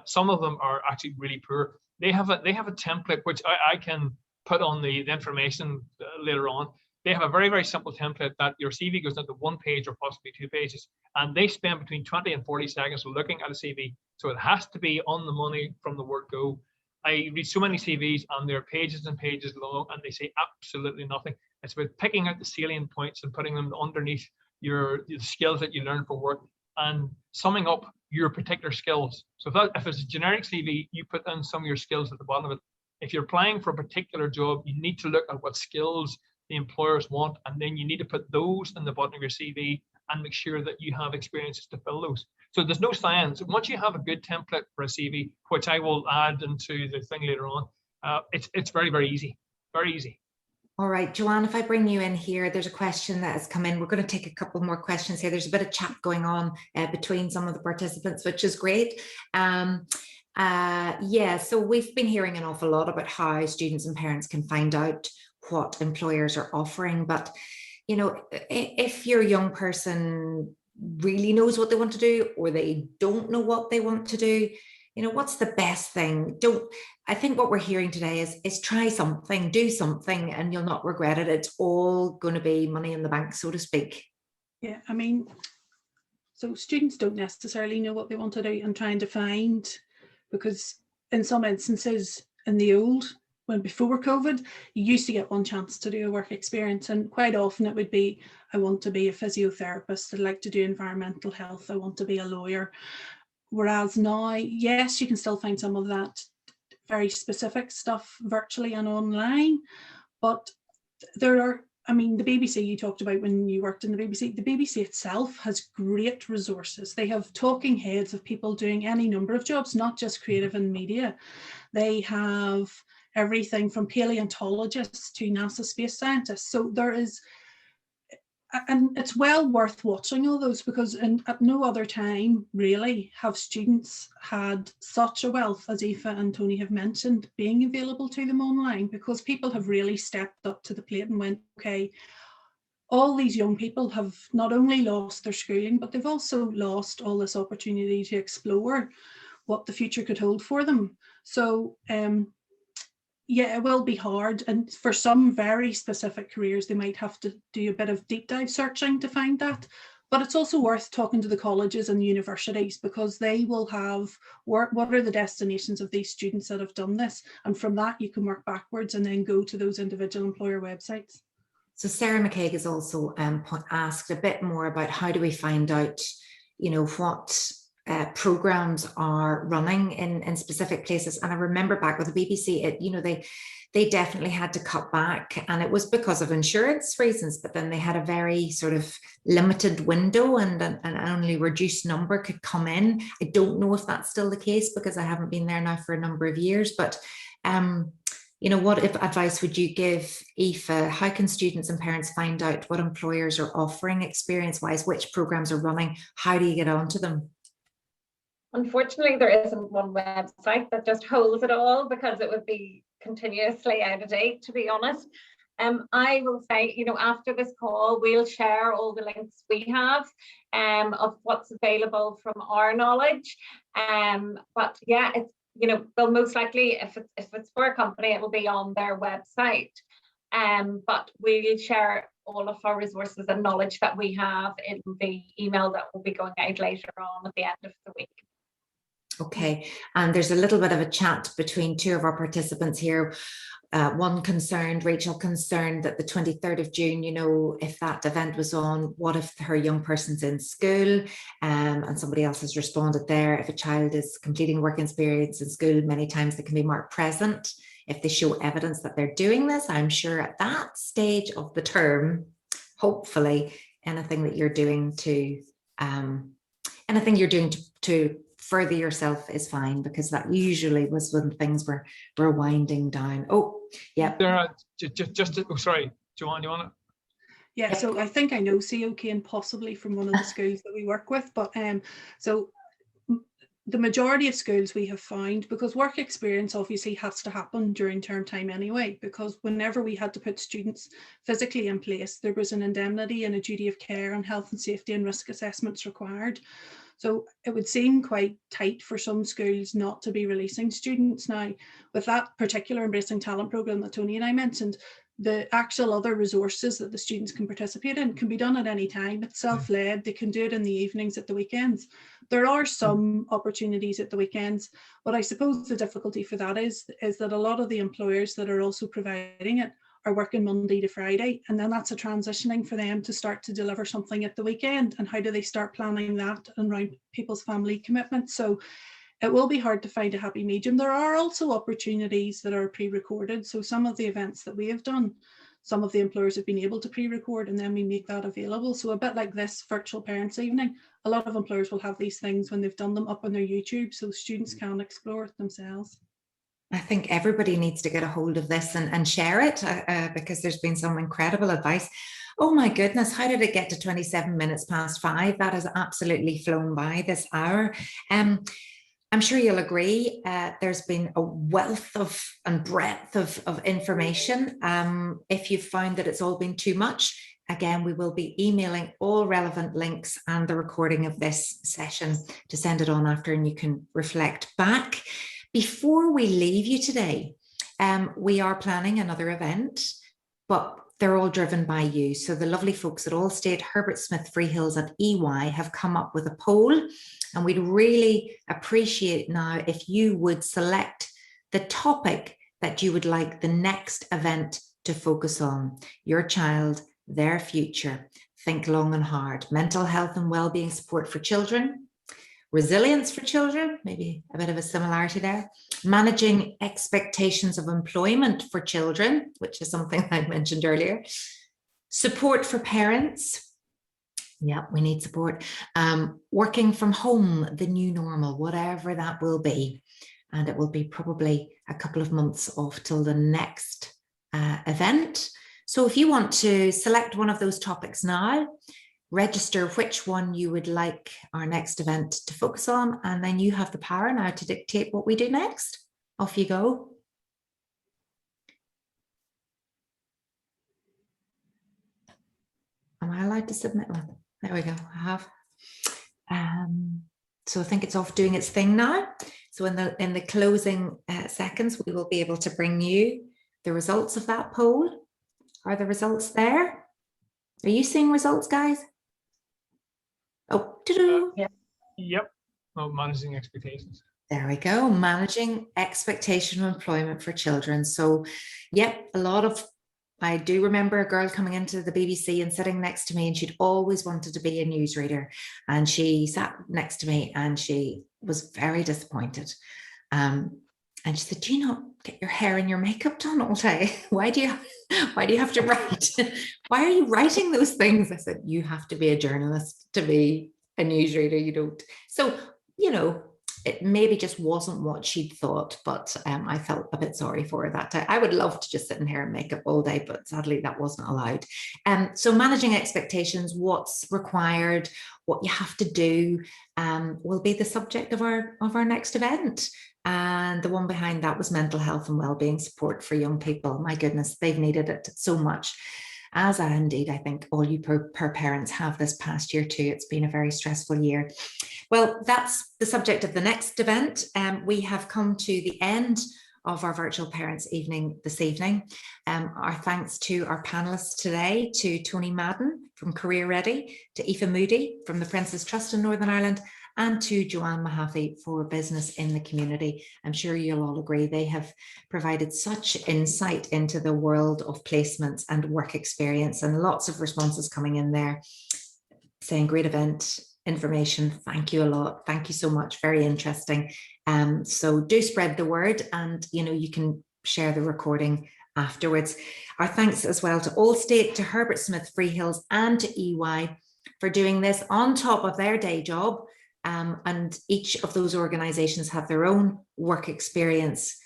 Some of them are actually really poor. They have a template, which I can put on the information later on. They have a very, very simple template that your CV goes into 1 page or possibly 2 pages, and they spend between 20 and 40 seconds looking at a CV. So it has to be on the money from the word go. I read so many CVs and they're pages and pages long and they say absolutely nothing. It's about picking out the salient points and putting them underneath the skills that you learn from work and summing up your particular skills. So if it's a generic CV, you put in some of your skills at the bottom of it. If you're applying for a particular job, you need to look at what skills the employers want, and then you need to put those in the bottom of your CV and make sure that you have experiences to fill those. So there's no science. Once you have a good template for a CV, which I will add into the thing later on, it's very, very easy, very easy. All right, Joanne, if I bring you in here, there's a question that has come in. We're going to take a couple more questions here. There's a bit of chat going on between some of the participants, which is great. Yeah, so we've been hearing an awful lot about how students and parents can find out what employers are offering. But, you know, if your young person really knows what they want to do, or they don't know what they want to do, you know, what's the best thing? I think what we're hearing today is try something, do something, and you'll not regret it. It's all going to be money in the bank, so to speak. Yeah, I mean, so students don't necessarily know what they want to do and trying to find, because in some instances in the old, when before COVID, you used to get one chance to do a work experience, and quite often it would be, I want to be a physiotherapist, I'd like to do environmental health, I want to be a lawyer. Whereas now, yes, you can still find some of that very specific stuff virtually and online, but there are, I mean, the BBC you talked about when you worked in the BBC itself has great resources. They have talking heads of people doing any number of jobs, not just creative and media. They have everything from paleontologists to NASA space scientists. So there is, and it's well worth watching all those, because at no other time really have students had such a wealth as Aoife and Tony have mentioned being available to them online, because people have really stepped up to the plate and went, okay, all these young people have not only lost their schooling, but they've also lost all this opportunity to explore what the future could hold for them. So yeah, it will be hard, and for some very specific careers they might have to do a bit of deep dive searching to find that, but it's also worth talking to the colleges and the universities, because they will have what are the destinations of these students that have done this, and from that you can work backwards and then go to those individual employer websites. So Sarah McCaig has also asked a bit more about how do we find out, you know, what programs are running in specific places. And I remember back with the BBC, you know, they definitely had to cut back, and it was because of insurance reasons, but then they had a very sort of limited window, and an only reduced number could come in. I don't know if that's still the case, because I haven't been there now for a number of years, but you know, what advice would you give, Aoife? How can students and parents find out what employers are offering experience-wise, which programs are running? How do you get onto them? Unfortunately, there isn't one website that just holds it all, because it would be continuously out of date, to be honest. I will say, you know, after this call, we'll share all the links we have of what's available from our knowledge. But yeah, it's, you know, they'll most likely, if it's for a company, it will be on their website. But we'll share all of our resources and knowledge that we have in the email that will be going out later on at the end of the week. Okay, and there's a little bit of a chat between two of our participants here. One concerned, Rachel concerned that the 23rd of June, you know, if that event was on, what if her young person's in school? And somebody else has responded there, if a child is completing work experience in school, many times they can be marked present if they show evidence that they're doing this. I'm sure at that stage of the term, hopefully anything that you're doing to further yourself is fine, because that usually was when things were winding down. Oh, yeah. There are sorry, Joanne, you want to? Yeah, so I think I know COK and possibly from one of the schools that we work with, but so the majority of schools we have found, because work experience obviously has to happen during term time anyway, because whenever we had to put students physically in place, there was an indemnity and a duty of care and health and safety and risk assessments required. So it would seem quite tight for some schools not to be releasing students. Now, with that particular Embracing Talent programme that Tony and I mentioned, the actual other resources that the students can participate in can be done at any time. It's self-led, they can do it in the evenings, at the weekends. There are some opportunities at the weekends, but I suppose the difficulty for that is that a lot of the employers that are also providing it are working Monday to Friday, and then that's a transitioning for them to start to deliver something at the weekend. And how do they start planning that around people's family commitments? So it will be hard to find a happy medium. There are also opportunities that are pre-recorded. So some of the events that we have done, some of the employers have been able to pre-record, and then we make that available. So a bit like this virtual parents evening, a lot of employers will have these things when they've done them up on their YouTube, so students can explore it themselves. I think everybody needs to get a hold of this and share it because there's been some incredible advice. Oh my goodness, how did it get to 27 minutes past 5? That has absolutely flown by, this hour. I'm sure you'll agree, there's been a wealth of and breadth of information. If you've found that it's all been too much, again, we will be emailing all relevant links and the recording of this session to send it on after, and you can reflect back. Before we leave you today, we are planning another event, but they're all driven by you. So the lovely folks at Allstate, Herbert Smith Freehills and EY have come up with a poll, and we'd really appreciate now if you would select the topic that you would like the next event to focus on. Your child, their future. Think long and hard. Mental health and well-being support for children. Resilience for children, maybe a bit of a similarity there. Managing expectations of employment for children, which is something I mentioned earlier. Support for parents. Yeah, we need support. Working from home, the new normal, whatever that will be. And it will be probably a couple of months off till the next event. So if you want to select one of those topics now, register which one you would like our next event to focus on, and then you have the power now to dictate what we do next. Off you go. Am I allowed to submit one? There we go, I have. So I think it's off doing its thing now. So in the closing seconds, we will be able to bring you the results of that poll. Are the results there? Are you seeing results, guys? Oh, yeah. Yep. Oh, managing expectations. There we go. Managing expectation of employment for children. So, yep, I do remember a girl coming into the BBC and sitting next to me, and she'd always wanted to be a newsreader. And she sat next to me and she was very disappointed. And she said, "Do you not get your hair and your makeup done all day? Why do you have to write? Why are you writing those things?" I said, "You have to be a journalist to be a newsreader. You don't." So, you know, it maybe just wasn't what she'd thought, but I felt a bit sorry for her that day. I would love to just sit in hair and makeup all day, but sadly that wasn't allowed. So managing expectations, what's required, what you have to do, will be the subject of our next event. And the one behind that was mental health and well-being support for young people. My goodness, they've needed it so much. As indeed, I think all you per parents have this past year too. It's been a very stressful year. Well, that's the subject of the next event. We have come to the end of our virtual parents evening this evening. Our thanks to our panelists today, to Tony Madden from Career Ready, to Aoife Moody from the Prince's Trust in Northern Ireland, and to Joanne Mahaffey for Business in the Community. I'm sure you'll all agree they have provided such insight into the world of placements and work experience, and lots of responses coming in there saying great event, information. Thank you a lot. Thank you so much. Very interesting. So do spread the word, and you can share the recording afterwards. Our thanks as well to Allstate, to Herbert Smith Freehills, and to EY for doing this on top of their day job. And each of those organizations have their own work experience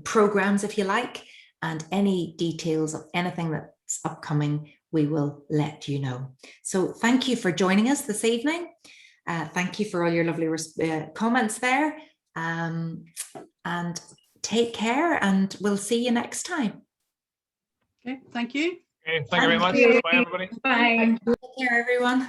programs, if you like, and any details of anything that that's upcoming, we will let you know. So thank you for joining us this evening. Thank you for all your lovely comments there. And take care, and we'll see you next time. Okay, thank you. Okay, thank you very much. you. Bye, everybody. Bye. Take care, everyone.